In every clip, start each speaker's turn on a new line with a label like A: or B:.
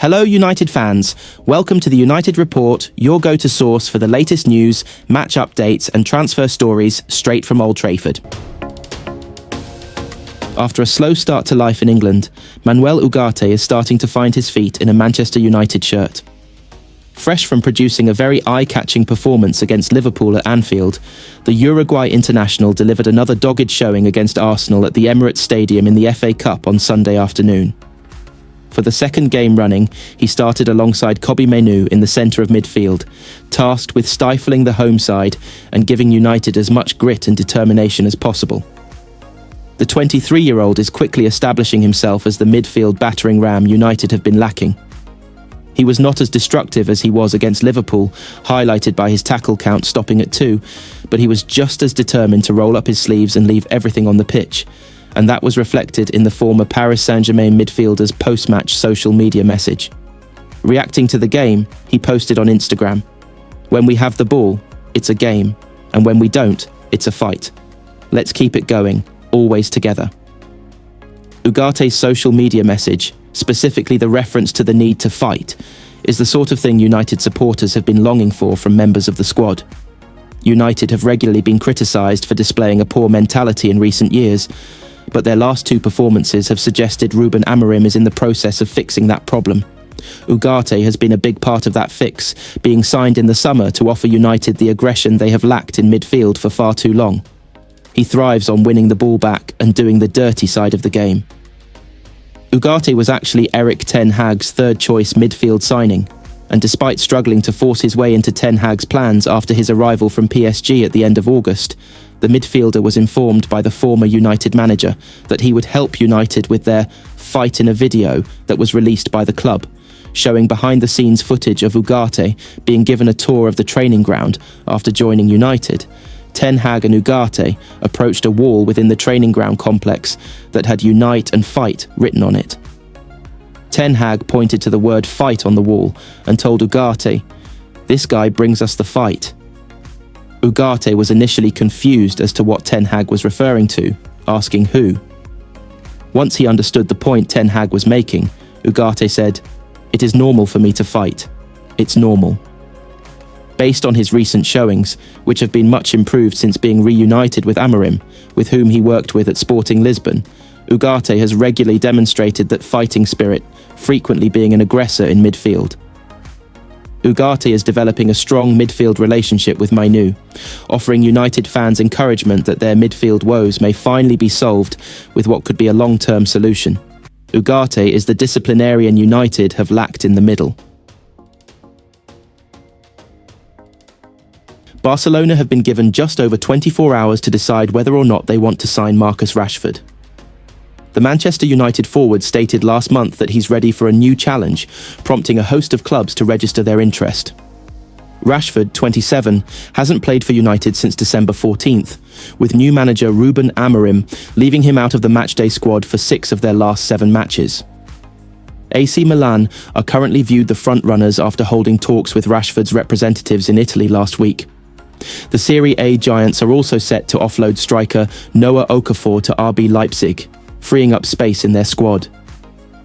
A: Hello United fans, welcome to the United Report, your go-to source for the latest news, match updates and transfer stories straight from Old Trafford. After a slow start to life in England, Manuel Ugarte is starting to find his feet in a Manchester United shirt. Fresh from producing a very eye-catching performance against Liverpool at Anfield, the Uruguay international delivered another dogged showing against Arsenal at the Emirates Stadium in the FA Cup on Sunday afternoon. For the second game running, he started alongside Kobbie Mainoo in the centre of midfield, tasked with stifling the home side and giving United as much grit and determination as possible. The 23-year-old is quickly establishing himself as the midfield battering ram United have been lacking. He was not as destructive as he was against Liverpool, highlighted by his tackle count stopping at 2, but he was just as determined to roll up his sleeves and leave everything on the pitch, and that was reflected in the former Paris Saint-Germain midfielder's post-match social media message. Reacting to the game, he posted on Instagram, "When we have the ball, it's a game, and when we don't, it's a fight. Let's keep it going, always together." Ugarte's social media message, specifically the reference to the need to fight, is the sort of thing United supporters have been longing for from members of the squad. United have regularly been criticised for displaying a poor mentality in recent years, but their last two performances have suggested Ruben Amorim is in the process of fixing that problem. Ugarte has been a big part of that fix, being signed in the summer to offer United the aggression they have lacked in midfield for far too long. He thrives on winning the ball back and doing the dirty side of the game. Ugarte was actually Erik Ten Hag's third-choice midfield signing, and despite struggling to force his way into Ten Hag's plans after his arrival from PSG at the end of August, the midfielder was informed by the former United manager that he would help United with their fight in a video that was released by the club, showing behind-the-scenes footage of Ugarte being given a tour of the training ground after joining United. Ten Hag and Ugarte approached a wall within the training ground complex that had "Unite and Fight" written on it. Ten Hag pointed to the word "fight" on the wall and told Ugarte, "This guy brings us the fight." Ugarte was initially confused as to what Ten Hag was referring to, asking who. Once he understood the point Ten Hag was making, Ugarte said, "It is normal for me to fight. It's normal." Based on his recent showings, which have been much improved since being reunited with Amorim, with whom he worked with at Sporting Lisbon, Ugarte has regularly demonstrated that fighting spirit, frequently being an aggressor in midfield. Ugarte is developing a strong midfield relationship with Mainoo, offering United fans encouragement that their midfield woes may finally be solved with what could be a long-term solution. Ugarte is the disciplinarian United have lacked in the middle. Barcelona have been given just over 24 hours to decide whether or not they want to sign Marcus Rashford. The Manchester United forward stated last month that he's ready for a new challenge, prompting a host of clubs to register their interest. Rashford, 27, hasn't played for United since December 14th, with new manager Ruben Amorim leaving him out of the matchday squad for 6 of their last 7 matches. AC Milan are currently viewed the frontrunners after holding talks with Rashford's representatives in Italy last week. The Serie A giants are also set to offload striker Noah Okafor to RB Leipzig, freeing up space in their squad.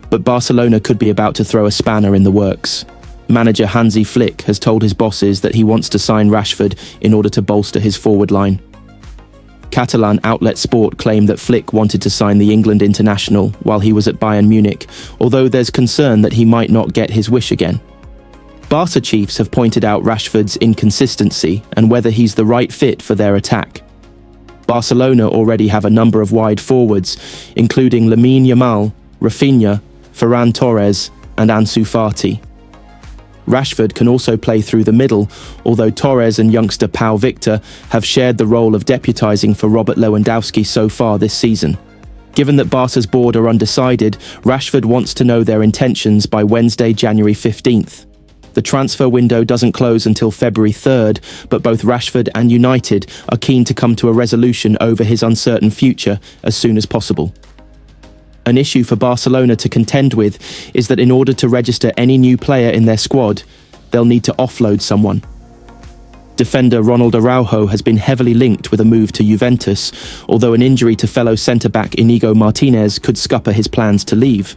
A: But Barcelona could be about to throw a spanner in the works. Manager Hansi Flick has told his bosses that he wants to sign Rashford in order to bolster his forward line. Catalan outlet Sport claimed that Flick wanted to sign the England international while he was at Bayern Munich, although there's concern that he might not get his wish again. Barca chiefs have pointed out Rashford's inconsistency and whether he's the right fit for their attack. Barcelona already have a number of wide forwards, including Lamine Yamal, Rafinha, Ferran Torres and Ansu Fati. Rashford can also play through the middle, although Torres and youngster Pau Victor have shared the role of deputising for Robert Lewandowski so far this season. Given that Barca's board are undecided, Rashford wants to know their intentions by Wednesday, January 15th. The transfer window doesn't close until February 3rd, but both Rashford and United are keen to come to a resolution over his uncertain future as soon as possible. An issue for Barcelona to contend with is that in order to register any new player in their squad, they'll need to offload someone. Defender Ronald Araujo has been heavily linked with a move to Juventus, although an injury to fellow centre-back Inigo Martinez could scupper his plans to leave.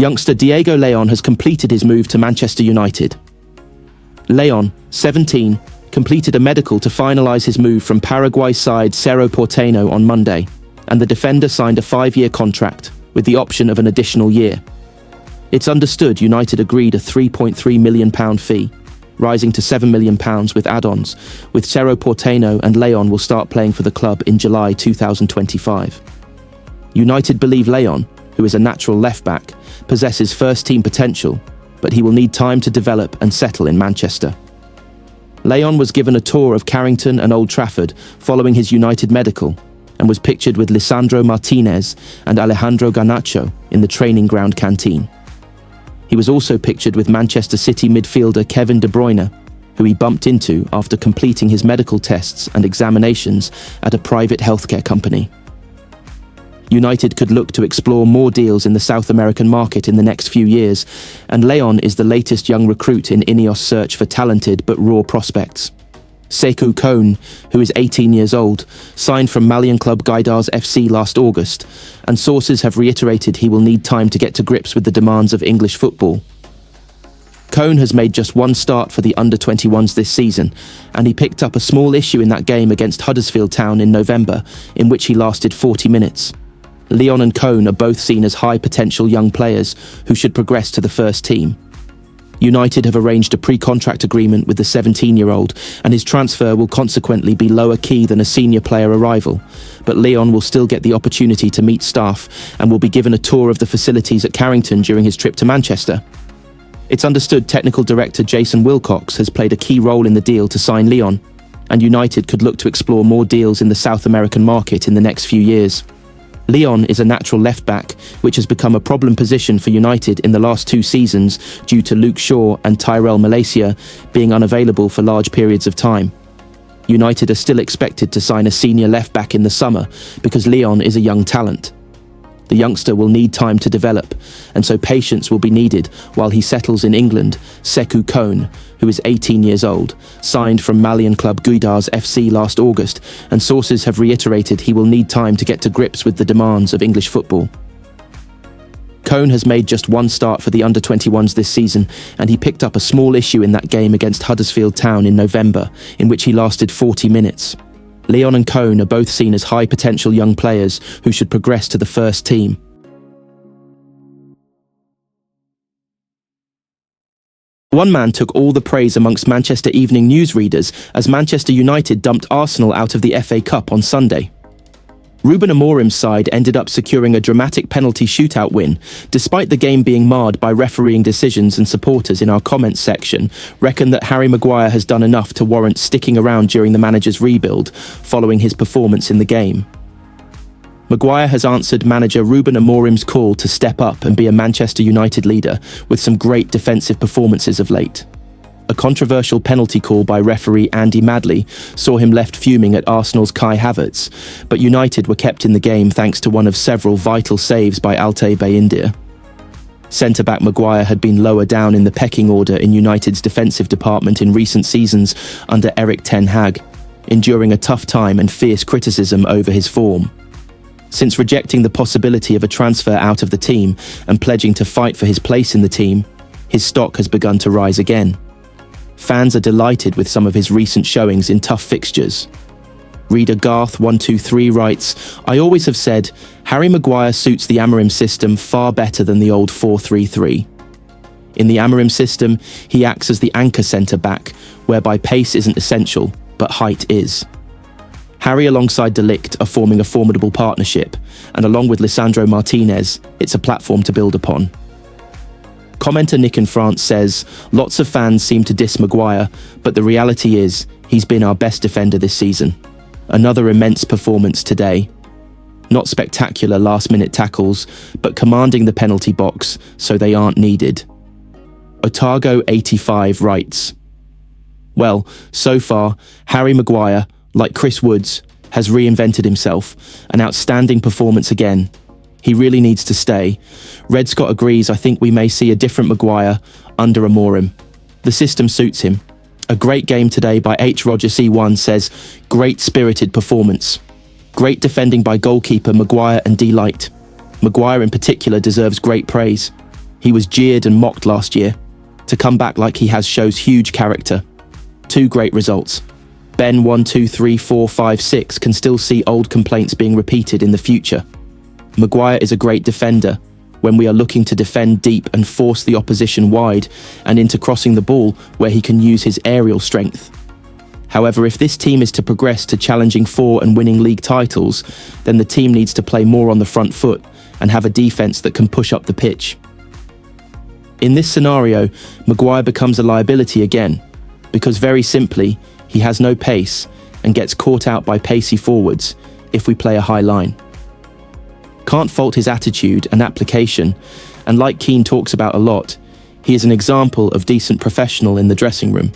A: Youngster Diego Leon has completed his move to Manchester United. Leon, 17, completed a medical to finalise his move from Paraguay side Cerro Porteño on Monday, and the defender signed a 5-year contract with the option of an additional year. It's understood United agreed a £3.3 million fee, rising to £7 million with add-ons, with Cerro Porteño, and Leon will start playing for the club in July 2025. United believe Leon, who is a natural left-back, possesses first-team potential, but he will need time to develop and settle in Manchester. Leon was given a tour of Carrington and Old Trafford following his United medical, and was pictured with Lisandro Martinez and Alejandro Garnacho in the training ground canteen. He was also pictured with Manchester City midfielder Kevin De Bruyne, who he bumped into after completing his medical tests and examinations at a private healthcare company. United could look to explore more deals in the South American market in the next few years, and Leon is the latest young recruit in Ineos' search for talented but raw prospects. Sekou Kone, who is 18 years old, signed from Malian club Guidars FC last August, and sources have reiterated he will need time to get to grips with the demands of English football. Kone has made just one start for the under-21s this season, and he picked up a small issue in that game against Huddersfield Town in November, in which he lasted 40 minutes. Leon and Kone are both seen as high-potential young players who should progress to the first team. United have arranged a pre-contract agreement with the 17-year-old, and his transfer will consequently be lower key than a senior player arrival, but Leon will still get the opportunity to meet staff and will be given a tour of the facilities at Carrington during his trip to Manchester. It's understood technical director Jason Wilcox has played a key role in the deal to sign Leon, and United could look to explore more deals in the South American market in the next few years. Leon is a natural left-back, which has become a problem position for United in the last 2 seasons due to Luke Shaw and Tyrell Malacia being unavailable for large periods of time. United are still expected to sign a senior left-back in the summer because Leon is a young talent. The youngster will need time to develop, and so patience will be needed while he settles in England. Sekou Kone, who is 18 years old, signed from Malian club Guidars FC last August, and sources have reiterated he will need time to get to grips with the demands of English football. Kone has made just one start for the under-21s this season, and he picked up a small issue in that game against Huddersfield Town in November, in which he lasted 40 minutes. Leon and Kone are both seen as high-potential young players who should progress to the first team. One man took all the praise amongst Manchester Evening News readers as Manchester United dumped Arsenal out of the FA Cup on Sunday. Ruben Amorim's side ended up securing a dramatic penalty shootout win, despite the game being marred by refereeing decisions, and supporters in our comments section reckon that Harry Maguire has done enough to warrant sticking around during the manager's rebuild, following his performance in the game. Maguire has answered manager Ruben Amorim's call to step up and be a Manchester United leader with some great defensive performances of late. A controversial penalty call by referee Andy Madley saw him left fuming at Arsenal's Kai Havertz, but United were kept in the game thanks to one of several vital saves by Altay Bayindir. Centre-back Maguire had been lower down in the pecking order in United's defensive department in recent seasons under Erik ten Hag, enduring a tough time and fierce criticism over his form. Since rejecting the possibility of a transfer out of the team and pledging to fight for his place in the team, his stock has begun to rise again. Fans are delighted with some of his recent showings in tough fixtures. Reader Garth123 writes, "I always have said, Harry Maguire suits the Amorim system far better than the old 4-3-3. In the Amorim system, he acts as the anchor centre-back, whereby pace isn't essential, but height is. Harry alongside De Ligt are forming a formidable partnership, and along with Lisandro Martinez, it's a platform to build upon." Commenter Nick in France says, "Lots of fans seem to diss Maguire, but the reality is, he's been our best defender this season. Another immense performance today. Not spectacular last-minute tackles, but commanding the penalty box so they aren't needed." Otago85 writes, "Well, so far, Harry Maguire, like Chris Woods, has reinvented himself. An outstanding performance again. He really needs to stay. Red Scott agrees. I think we may see a different Maguire under Amorim. The system suits him. A great game today by H. Roger C1 says, great spirited performance. Great defending by goalkeeper Maguire and De Ligt. Maguire in particular deserves great praise. He was jeered and mocked last year. To come back like he has shows huge character. 2 great results. Ben 1, 2, 3, 4, 5, 6 can still see old complaints being repeated in the future. Maguire is a great defender when we are looking to defend deep and force the opposition wide and into crossing the ball where he can use his aerial strength. However, if this team is to progress to challenging for and winning league titles, then the team needs to play more on the front foot and have a defence that can push up the pitch. In this scenario, Maguire becomes a liability again, because very simply, he has no pace and gets caught out by pacey forwards if we play a high line. Can't fault his attitude and application, and like Keane talks about a lot, he is an example of decent professional in the dressing room.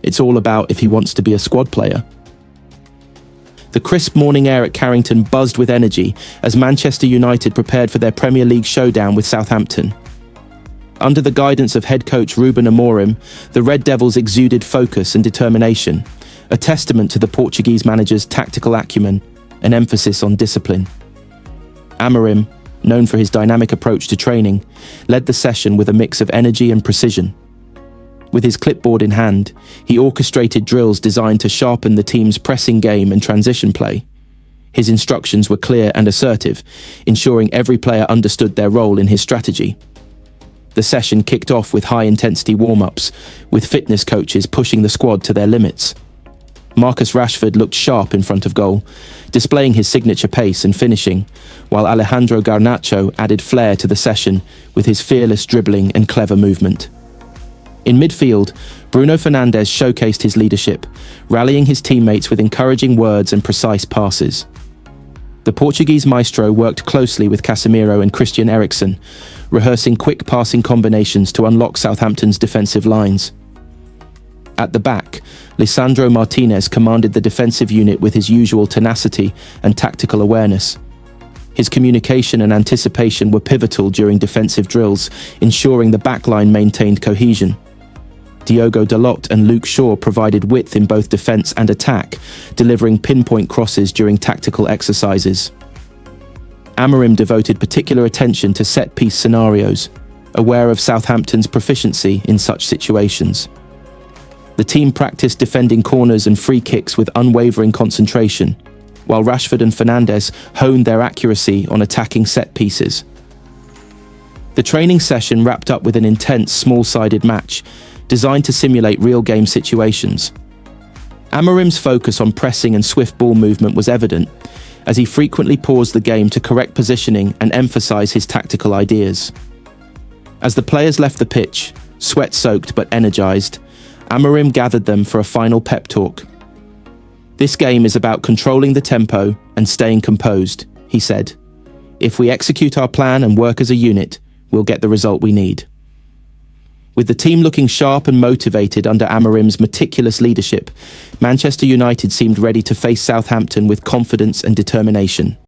A: It's all about if he wants to be a squad player. The crisp morning air at Carrington buzzed with energy as Manchester United prepared for their Premier League showdown with Southampton. Under the guidance of head coach Ruben Amorim, the Red Devils exuded focus and determination, a testament to the Portuguese manager's tactical acumen and emphasis on discipline. Amorim, known for his dynamic approach to training, led the session with a mix of energy and precision. With his clipboard in hand, he orchestrated drills designed to sharpen the team's pressing game and transition play. His instructions were clear and assertive, ensuring every player understood their role in his strategy. The session kicked off with high-intensity warm-ups, with fitness coaches pushing the squad to their limits. Marcus Rashford looked sharp in front of goal, displaying his signature pace and finishing, while Alejandro Garnacho added flair to the session with his fearless dribbling and clever movement. In midfield, Bruno Fernandes showcased his leadership, rallying his teammates with encouraging words and precise passes. The Portuguese maestro worked closely with Casemiro and Christian Eriksen, rehearsing quick passing combinations to unlock Southampton's defensive lines. At the back, Lisandro Martinez commanded the defensive unit with his usual tenacity and tactical awareness. His communication and anticipation were pivotal during defensive drills, ensuring the backline maintained cohesion. Diogo Dalot and Luke Shaw provided width in both defence and attack, delivering pinpoint crosses during tactical exercises. Amorim devoted particular attention to set-piece scenarios, aware of Southampton's proficiency in such situations. The team practiced defending corners and free kicks with unwavering concentration, while Rashford and Fernandes honed their accuracy on attacking set pieces. The training session wrapped up with an intense, small-sided match, designed to simulate real game situations. Amorim's focus on pressing and swift ball movement was evident, as he frequently paused the game to correct positioning and emphasize his tactical ideas. As the players left the pitch, sweat-soaked but energized, Amorim gathered them for a final pep talk. "This game is about controlling the tempo and staying composed," he said. "If we execute our plan and work as a unit, we'll get the result we need." With the team looking sharp and motivated under Amorim's meticulous leadership, Manchester United seemed ready to face Southampton with confidence and determination.